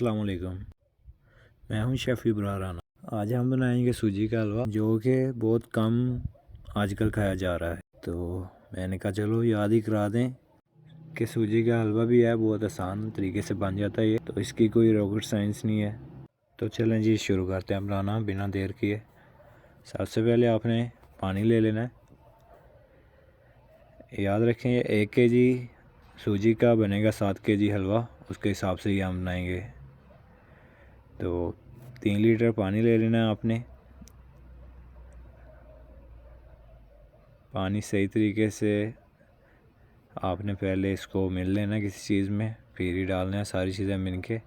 अस्सलाम वालेकुम। मैं हूं शेफ़ इब्रार राना। आज हम बनाएंगे सूजी का हलवा, जो कि बहुत कम आजकल खाया जा रहा है। तो मैंने कहा चलो याद ही करा दें कि सूजी का हलवा भी है, बहुत आसान तरीके से बन जाता है ये। तो इसकी कोई रॉकेट साइंस नहीं है। तो चलें जी, शुरू करते हैं बनाना बिना देर किए। सबसे पहले आपने पानी ले लेना है। याद रखें 1 kg सूजी का बनेगा 7 kg हलवा, उसके हिसाब से ही हम बनाएंगे। तो 3 लीटर पानी ले लेना है आपने। पानी सही तरीके से आपने पहले इसको मिल लेना किसी चीज़ में, फिर ही डालना है सारी चीज़ें मिल के।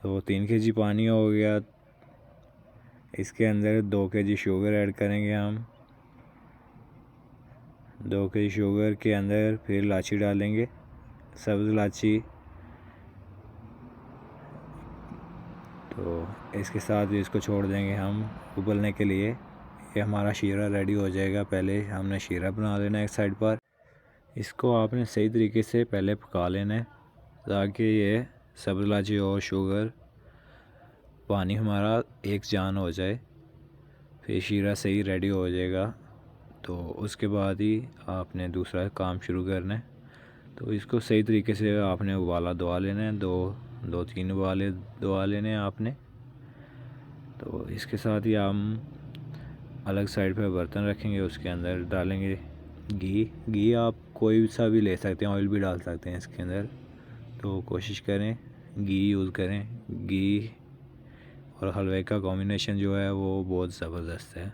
तो 3 kg पानी हो गया। इसके अंदर 2 kg शुगर ऐड करेंगे हम। 2 kg शुगर के अंदर फिर इलायची डालेंगे, सब्ज़ इलायची। तो इसके साथ इसको छोड़ देंगे हम उबलने के लिए। ये हमारा शीरा रेडी हो जाएगा। पहले हमने शीरा बना लेना है एक साइड पर। इसको आपने सही तरीके से पहले पका लेना है, ताकि ये सब्ज़ इलायची और शुगर पानी हमारा एक जान हो जाए। फिर शीरा सही रेडी हो जाएगा। तो उसके बाद ही आपने दूसरा काम शुरू करना है। तो इसको सही तरीके से आपने उबाला दवा लेना है, दो तीन उबाले दवा लेने हैं आपने। तो इसके साथ ही हम अलग साइड पे बर्तन रखेंगे, उसके अंदर डालेंगे घी आप कोई सा भी ले सकते हैं, ऑयल भी डाल सकते हैं इसके अंदर। तो कोशिश करें घी यूज़ करें। घी और हलवे का कॉम्बिनेशन जो है वो बहुत ज़बरदस्त है।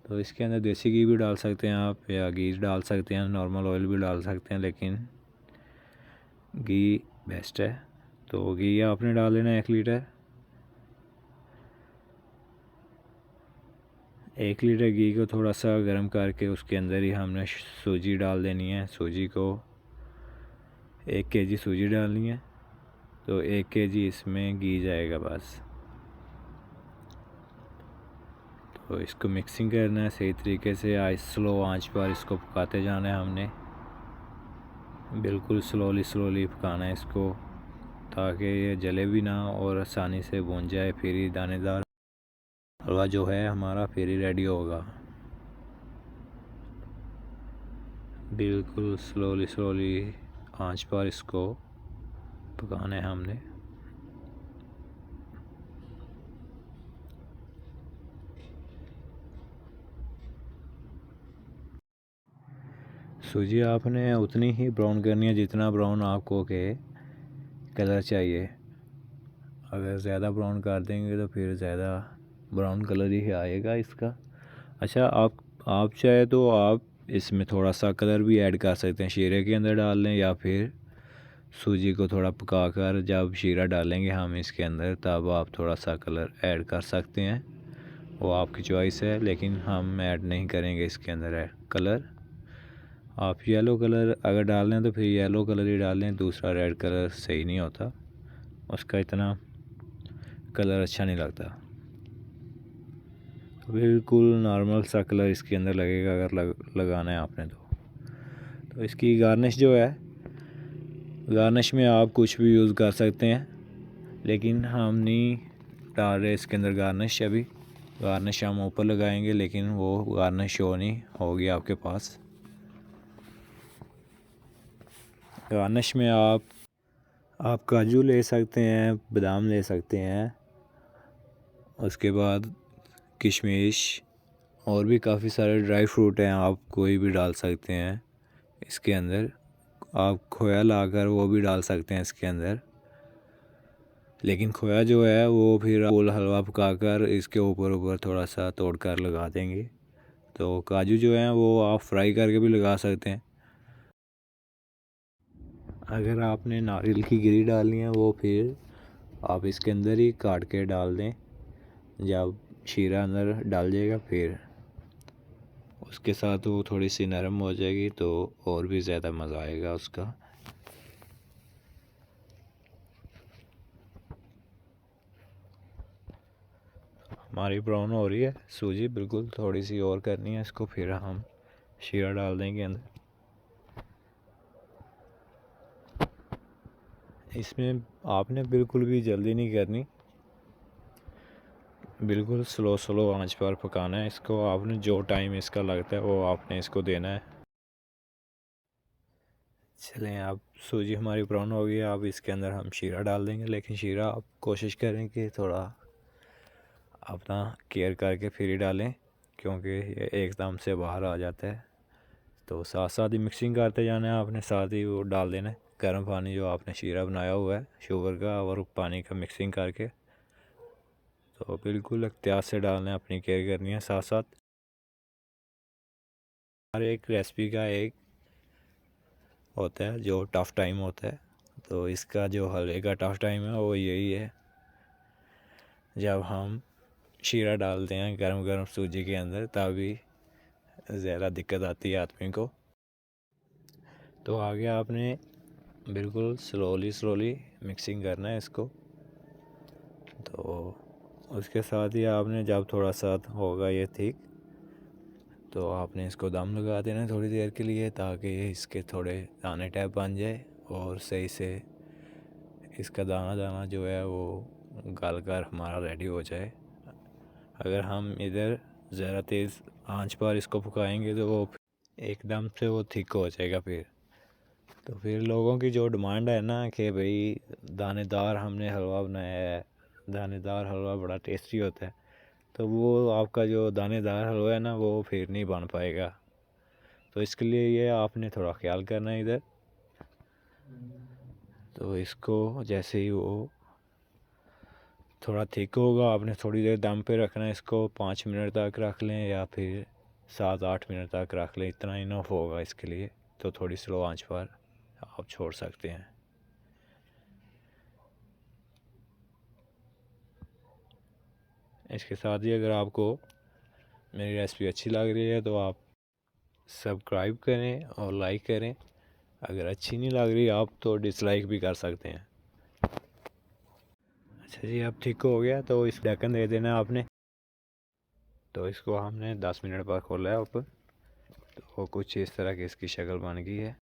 तो इसके अंदर देसी घी भी डाल सकते हैं आप, या घी डाल सकते हैं, नॉर्मल ऑयल भी डाल सकते हैं, लेकिन घी बेस्ट है। तो घी आपने डाल लेना 1 लीटर। 1 लीटर घी को थोड़ा सा गर्म करके उसके अंदर ही हमने सूजी डाल देनी है। सूजी को 1 kg सूजी डालनी है। तो 1 kg इसमें घी जाएगा बस। तो इसको मिक्सिंग करना है सही तरीके से। स्लो आंच पर इसको पकाते जाना है हमने, बिल्कुल स्लोली पकाना है इसको, ताकि ये जले भी ना और आसानी से भून जाए। फिर ही दानेदार हलवा जो है हमारा फिर ही रेडी होगा। बिल्कुल स्लोली आंच पर इसको पकाना है हमने। सूजी आपने उतनी ही ब्राउन करनी है जितना ब्राउन आपको के कलर चाहिए। अगर ज़्यादा ब्राउन कर देंगे तो फिर ज़्यादा ब्राउन कलर ही आएगा इसका। अच्छा, आप चाहे तो आप इसमें थोड़ा सा कलर भी ऐड कर सकते हैं, शीरे के अंदर डाल लें, या फिर सूजी को थोड़ा पका कर जब शीरा डालेंगे हम इसके अंदर, तब आप थोड़ा सा कलर ऐड कर सकते हैं। वो आपकी चॉइस है, लेकिन हम ऐड नहीं करेंगे इसके अंदर कलर। आप येलो कलर अगर डाल लें तो फिर येलो कलर ही डाल लें, दूसरा रेड कलर सही नहीं होता, उसका इतना कलर अच्छा नहीं लगता। तो बिल्कुल नॉर्मल सा कलर इसके अंदर लगेगा अगर लगाना है आपने तो इसकी गार्निश जो है, गार्निश में आप कुछ भी यूज़ कर सकते हैं, लेकिन हम नहीं डाल रहे इसके अंदर गार्निश अभी। गार्निश हम ऊपर लगाएंगे, लेकिन वो गार्निश शो नहीं होगी आपके पास। गार्निश में आप काजू ले सकते हैं, बादाम ले सकते हैं, उसके बाद किशमिश और भी काफ़ी सारे ड्राई फ्रूट हैं, आप कोई भी डाल सकते हैं इसके अंदर। आप खोया लाकर वो भी डाल सकते हैं इसके अंदर, लेकिन खोया जो है वो फिर गोल हलवा पकाकर इसके ऊपर थोड़ा सा तोड़ कर लगा देंगे। तो काजू जो है वो आप फ्राई करके भी लगा सकते हैं। अगर आपने नारियल की गिरी डालनी है, वो फिर आप इसके अंदर ही काट के डाल दें। जब शीरा अंदर डाल जाएगा फिर उसके साथ वो थोड़ी सी नरम हो जाएगी, तो और भी ज़्यादा मज़ा आएगा उसका। हमारी ब्राउन हो रही है सूजी, बिल्कुल थोड़ी सी और करनी है इसको, फिर हम शीरा डाल देंगे अंदर। इसमें आपने बिल्कुल भी जल्दी नहीं करनी, बिल्कुल स्लो आंच पर पकाना है इसको। आपने जो टाइम इसका लगता है वो आपने इसको देना है। चलें, अब सूजी हमारी ब्राउन हो गई है। अब इसके अंदर हम शीरा डाल देंगे, लेकिन शीरा आप कोशिश करें कि थोड़ा अपना केयर करके फिर ही डालें, क्योंकि ये एकदम से बाहर आ जाता है। तो साथ साथ ही मिक्सिंग करते जाना है आपने, साथ ही वो डाल देना है गर्म पानी जो आपने शीरा बनाया हुआ है शुगर का और पानी का मिक्सिंग करके। तो बिल्कुल एहतियात से डालना है, अपनी केयर करनी है साथ साथ। हर एक रेसिपी का एक होता है जो टफ़ टाइम होता है, तो इसका जो हलवे का टफ़ टाइम है वो यही है, जब हम शीरा डालते हैं गरम गरम सूजी के अंदर, तभी ज़्यादा दिक्कत आती है आदमी को। तो आगे आपने बिल्कुल स्लोली मिक्सिंग करना है इसको। तो उसके साथ ही आपने जब थोड़ा सा होगा ये ठीक, तो आपने इसको दम लगा देना थोड़ी देर के लिए, ताकि इसके थोड़े दाने टाइप बन जाए और सही से इसका दाना दाना जो है वो गल कर हमारा रेडी हो जाए। अगर हम इधर ज़रा तेज़ आंच पर इसको पकाएंगे तो वो एकदम से वो थिक हो जाएगा। तो फिर लोगों की जो डिमांड है ना कि भाई दानेदार हमने हलवा बनाया है, दानेदार हलवा बड़ा टेस्टी होता है, तो वो आपका जो दानेदार हलवा है ना वो फिर नहीं बन पाएगा। तो इसके लिए ये आपने थोड़ा ख्याल करना है इधर। तो इसको जैसे ही वो थोड़ा थिक होगा, आपने थोड़ी देर दम पे रखना है इसको, 5 मिनट तक रख लें या फिर 7-8 मिनट तक रख लें, इतना इनफ होगा इसके लिए। तो थोड़ी स्लो आंच पर आप छोड़ सकते हैं। इसके साथ ही अगर आपको मेरी रेसिपी अच्छी लग रही है तो आप सब्सक्राइब करें और लाइक करें। अगर अच्छी नहीं लग रही आप तो डिसलाइक भी कर सकते हैं। अच्छा जी, अब ठीक हो गया, तो इस ढक्कन दे देना आपने। तो इसको हमने 10 मिनट बाद खोला है ऊपर, तो कुछ इस तरह की इसकी शक्ल बन गई है।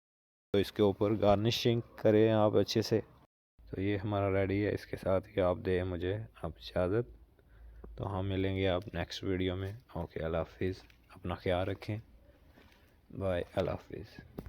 तो इसके ऊपर गार्निशिंग करें आप अच्छे से। तो ये हमारा रेडी है। इसके साथ ही आप दें मुझे आप इजाज़त। तो हम मिलेंगे आप नेक्स्ट वीडियो में। ओके, अल्लाह हाफिज़। अपना ख्याल रखें। बाय, अल्लाह हाफिज़।